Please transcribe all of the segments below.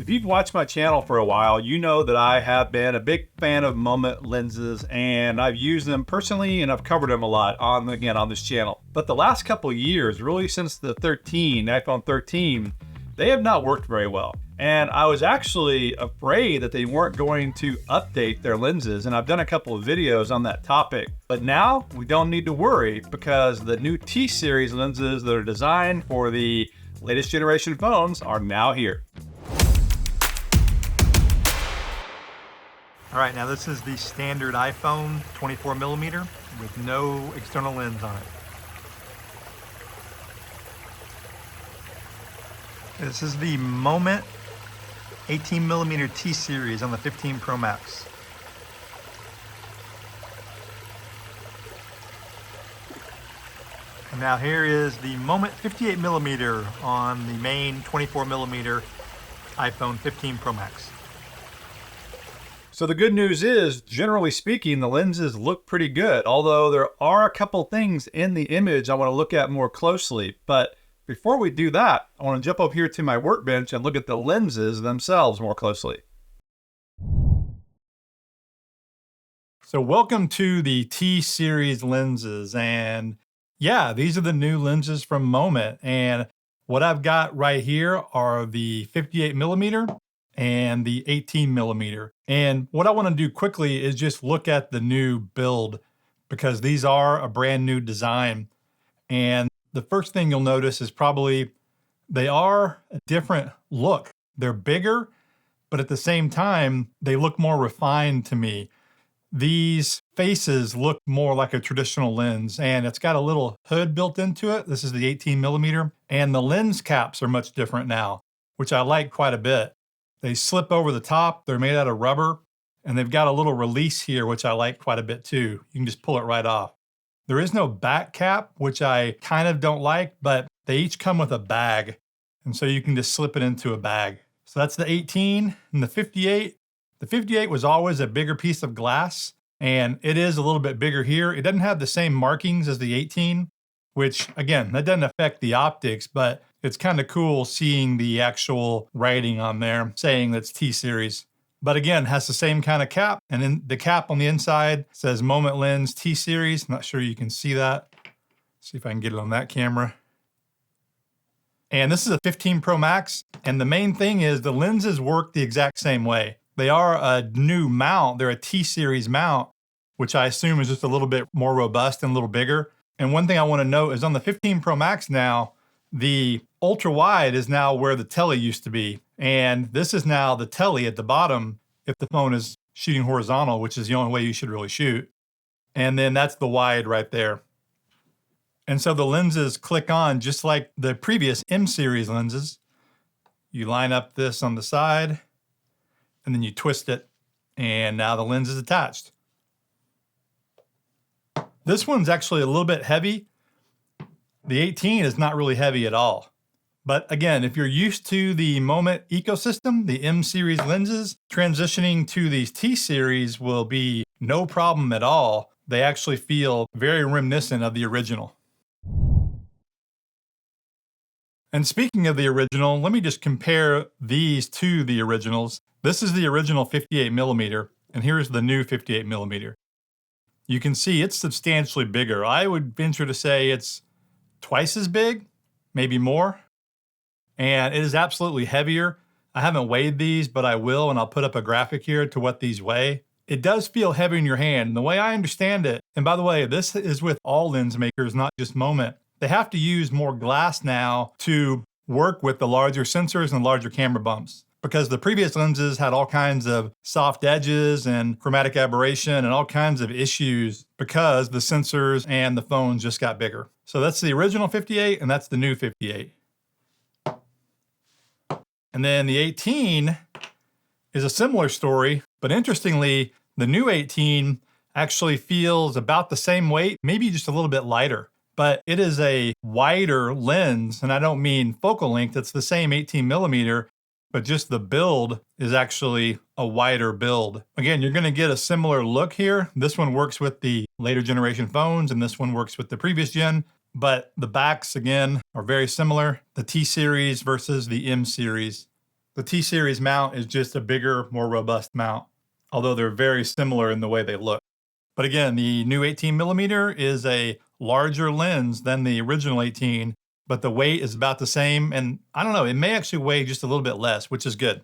If you've watched my channel for a while, you know that I have been a big fan of Moment lenses, and I've used them personally and I've covered them a lot on this channel. But the last couple of years, really since the iPhone 13, they have not worked very well. And I was actually afraid that they weren't going to update their lenses, and I've done a couple of videos on that topic. But now we don't need to worry because the new T-series lenses that are designed for the latest generation phones are now here. All right, now this is the standard iPhone 24mm with no external lens on it. This is the Moment 18mm T-series on the 15 Pro Max. And now here is the Moment 58mm on the main 24mm iPhone 15 Pro Max. So the good news is, generally speaking, the lenses look pretty good, although there are a couple things in the image I want to look at more closely. But before we do that, I want to jump up here to my workbench and look at the lenses themselves more closely. So welcome to the T-series lenses, and yeah, these are the new lenses from Moment. And what I've got right here are the 58mm and the 18mm. And what I want to do quickly is just look at the new build, because these are a brand new design. And the first thing you'll notice is probably they are a different look. They're bigger, but at the same time, they look more refined to me. These faces look more like a traditional lens, and it's got a little hood built into it. This is the 18mm, and the lens caps are much different now, which I like quite a bit. They slip over the top, they're made out of rubber, and they've got a little release here, which I like quite a bit too. You can just pull it right off. There is no back cap, which I kind of don't like, but they each come with a bag, and so you can just slip it into a bag. So that's the 18 and the 58. The 58 was always a bigger piece of glass, and it is a little bit bigger here. It doesn't have the same markings as the 18, which again, that doesn't affect the optics, but it's kind of cool seeing the actual writing on there saying that's T-series. But again, has the same kind of cap, and then the cap on the inside says Moment Lens T-series. I'm not sure you can see that. See if I can get it on that camera. And this is a 15 Pro Max, and the main thing is the lenses work the exact same way. They are a new mount. They're a T-series mount, which I assume is just a little bit more robust and a little bigger. And one thing I want to note is on the 15 Pro Max now, the ultra wide is now where the tele used to be. And this is now the tele at the bottom if the phone is shooting horizontal, which is the only way you should really shoot. And then that's the wide right there. And so the lenses click on just like the previous M series lenses. You line up this on the side and then you twist it, and now the lens is attached. This one's actually a little bit heavy. The 18 is not really heavy at all. But again, if you're used to the Moment ecosystem, the M series lenses, transitioning to these T series will be no problem at all. They actually feel very reminiscent of the original. And speaking of the original, let me just compare these to the originals. This is the original 58mm, and here's the new 58mm. You can see it's substantially bigger. I would venture to say it's twice as big, maybe more. And it is absolutely heavier. I haven't weighed these, but I will, and I'll put up a graphic here to what these weigh. It does feel heavy in your hand. And the way I understand it, and by the way, this is with all lens makers, not just Moment. They have to use more glass now to work with the larger sensors and larger camera bumps, because the previous lenses had all kinds of soft edges and chromatic aberration and all kinds of issues because the sensors and the phones just got bigger. So that's the original 58 and that's the new 58. And then the 18 is a similar story, but interestingly, the new 18 actually feels about the same weight, maybe just a little bit lighter. But it is a wider lens, and I don't mean focal length, it's the same 18mm, but just the build is actually a wider build. Again, you're gonna get a similar look here. This one works with the later generation phones, and this one works with the previous gen, but the backs, again, are very similar. The T series versus the M series. The T-Series mount is just a bigger, more robust mount, although they're very similar in the way they look. But again, the new 18mm is a larger lens than the original 18, but the weight is about the same. And I don't know, it may actually weigh just a little bit less, which is good.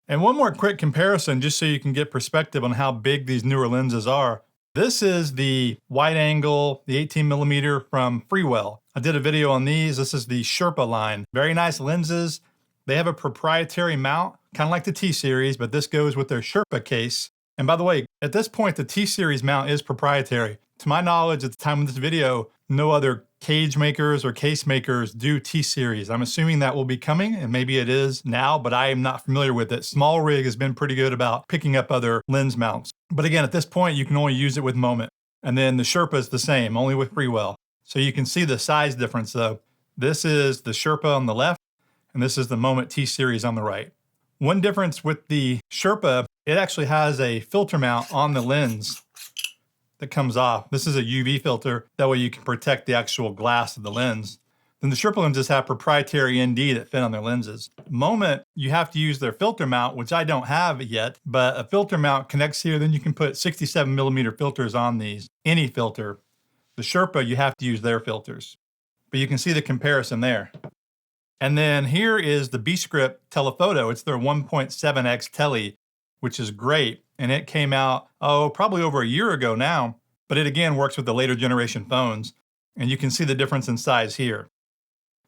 And one more quick comparison, just so you can get perspective on how big these newer lenses are. This is the wide angle, the 18mm from Freewell. I did a video on these. This is the Sherpa line. Very nice lenses. They have a proprietary mount, kind of like the T-Series, but this goes with their Sherpa case. And by the way, at this point, the T-Series mount is proprietary. To my knowledge, at the time of this video, no other cage makers or case makers do T-Series. I'm assuming that will be coming, and maybe it is now, but I am not familiar with it. Small Rig has been pretty good about picking up other lens mounts. But again, at this point, you can only use it with Moment. And then the Sherpa is the same, only with Freewell. So you can see the size difference though. This is the Sherpa on the left, and this is the Moment T-Series on the right. One difference with the Sherpa, it actually has a filter mount on the lens that comes off. This is a UV filter. That way you can protect the actual glass of the lens. Then the Sherpa lenses have proprietary ND that fit on their lenses. Moment, you have to use their filter mount, which I don't have yet, but a filter mount connects here. Then you can put 67mm filters on these, any filter. The Sherpa, you have to use their filters. But you can see the comparison there. And then here is the B-Script telephoto. It's their 1.7x tele, which is great. And it came out, probably over a year ago now. But it again works with the later generation phones. And you can see the difference in size here.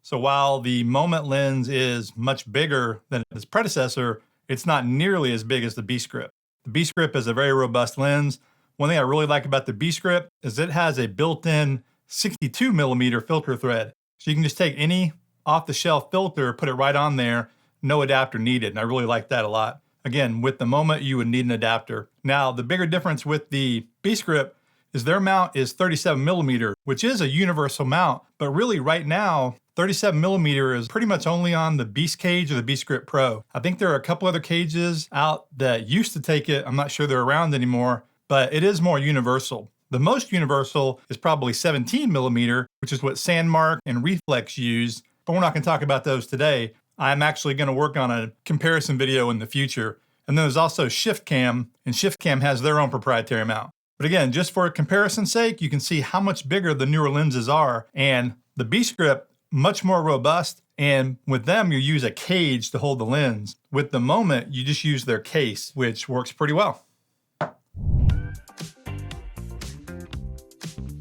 So while the Moment lens is much bigger than its predecessor, it's not nearly as big as the B-Script. The B-Script is a very robust lens. One thing I really like about the B-Script is it has a built-in 62mm filter thread. So you can just take any off-the-shelf filter, put it right on there, no adapter needed. And I really like that a lot. Again, with the Moment, you would need an adapter. Now, the bigger difference with the B-Script is their mount is 37mm, which is a universal mount. But really right now, 37mm is pretty much only on the Beast cage or the B-Script Pro. I think there are a couple other cages out that used to take it. I'm not sure they're around anymore, but it is more universal. The most universal is probably 17mm, which is what Sandmark and Reflex use, but we're not going to talk about those today. I'm actually going to work on a comparison video in the future. And then there's also ShiftCam, and ShiftCam has their own proprietary mount. But again, just for comparison's sake, you can see how much bigger the newer lenses are. And the B-Script, much more robust. And with them, you use a cage to hold the lens. With the Moment, you just use their case, which works pretty well.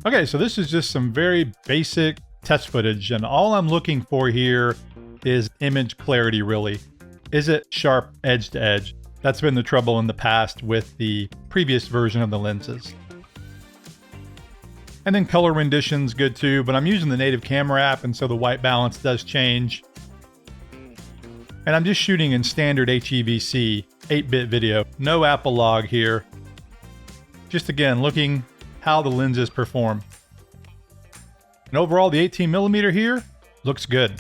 Okay, so this is just some very basic test footage, and all I'm looking for here is image clarity, really. Is it sharp edge to edge? That's been the trouble in the past with the previous version of the lenses. And then color rendition's good too, but I'm using the native camera app, and so the white balance does change. And I'm just shooting in standard HEVC 8-bit video, no Apple log here. Just again, looking how the lenses perform. And overall, the 18mm here looks good.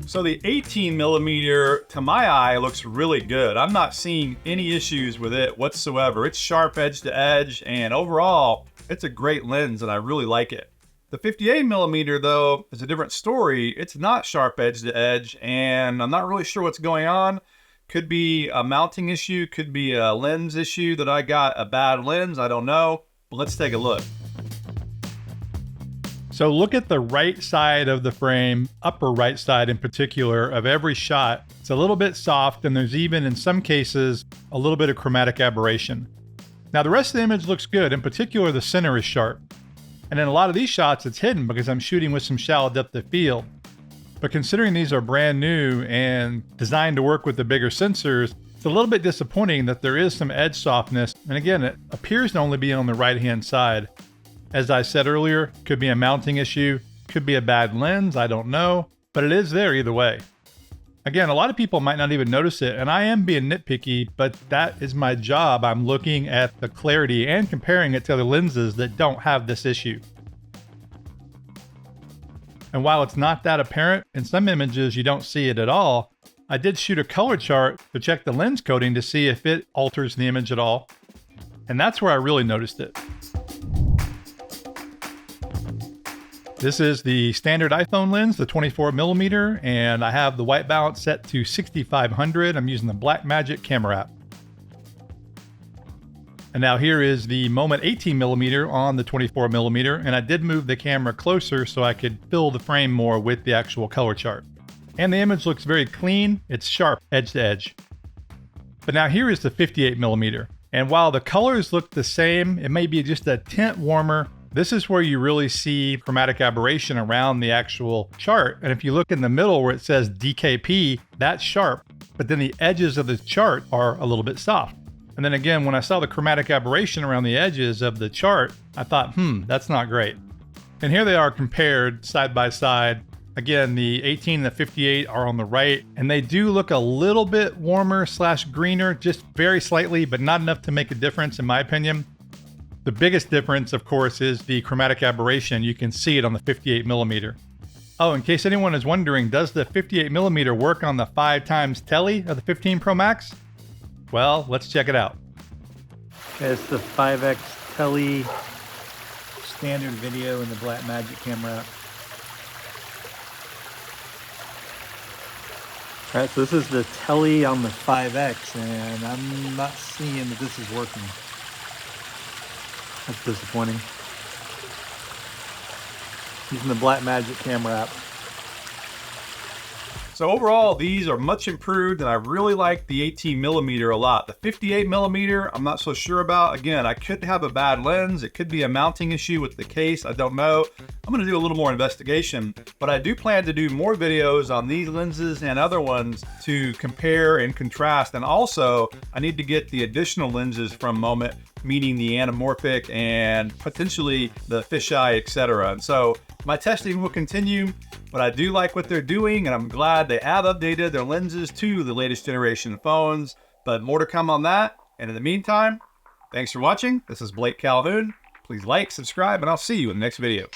So the 18mm, to my eye, looks really good. I'm not seeing any issues with it whatsoever. It's sharp edge to edge, and overall, it's a great lens, and I really like it. The 58mm, though, is a different story. It's not sharp edge to edge, and I'm not really sure what's going on. Could be a mounting issue, could be a lens issue that I got a bad lens, I don't know. But let's take a look. So look at the right side of the frame, upper right side in particular, of every shot. It's a little bit soft, and there's even, in some cases, a little bit of chromatic aberration. Now the rest of the image looks good. In particular, the center is sharp. And in a lot of these shots, it's hidden because I'm shooting with some shallow depth of field. But considering these are brand new and designed to work with the bigger sensors, it's a little bit disappointing that there is some edge softness. And again, it appears to only be on the right-hand side. As I said earlier, could be a mounting issue, could be a bad lens, I don't know. but it is there either way. Again, a lot of people might not even notice it, and I am being nitpicky, but that is my job. I'm looking at the clarity and comparing it to other lenses that don't have this issue. And while it's not that apparent, in some images you don't see it at all, I did shoot a color chart to check the lens coding to see if it alters the image at all. And that's where I really noticed it. This is the standard iPhone lens, the 24mm, and I have the white balance set to 6500. I'm using the Blackmagic camera app. And now here is the Moment 18mm on the 24mm, and I did move the camera closer so I could fill the frame more with the actual color chart. And the image looks very clean, it's sharp edge to edge. But now here is the 58mm, and while the colors look the same, it may be just a tint warmer. This is where you really see chromatic aberration around the actual chart. And if you look in the middle where it says DKP, that's sharp, but then the edges of the chart are a little bit soft. And then again, when I saw the chromatic aberration around the edges of the chart, I thought, that's not great. And here they are compared side by side. Again, the 18 and the 58 are on the right, and they do look a little bit warmer / greener, just very slightly, but not enough to make a difference in my opinion. The biggest difference, of course, is the chromatic aberration. You can see it on the 58mm. Oh, in case anyone is wondering, does the 58mm work on the 5x tele of the 15 Pro Max? Well, let's check it out. It's the 5x tele standard video in the Blackmagic camera app. All right, so this is the tele on the 5x, and I'm not seeing that this is working. That's disappointing. Using the Blackmagic camera app. So overall, these are much improved, and I really like the 18mm a lot. The 58mm, I'm not so sure about. Again, I could have a bad lens. It could be a mounting issue with the case. I don't know. I'm going to do a little more investigation, but I do plan to do more videos on these lenses and other ones to compare and contrast. And also, I need to get the additional lenses from Moment, meaning the anamorphic and potentially the fisheye, etc. And so my testing will continue, but I do like what they're doing, and I'm glad they have updated their lenses to the latest generation phones, but more to come on that. And in the meantime, thanks for watching. This is Blake Calhoun. Please like, subscribe, and I'll see you in the next video.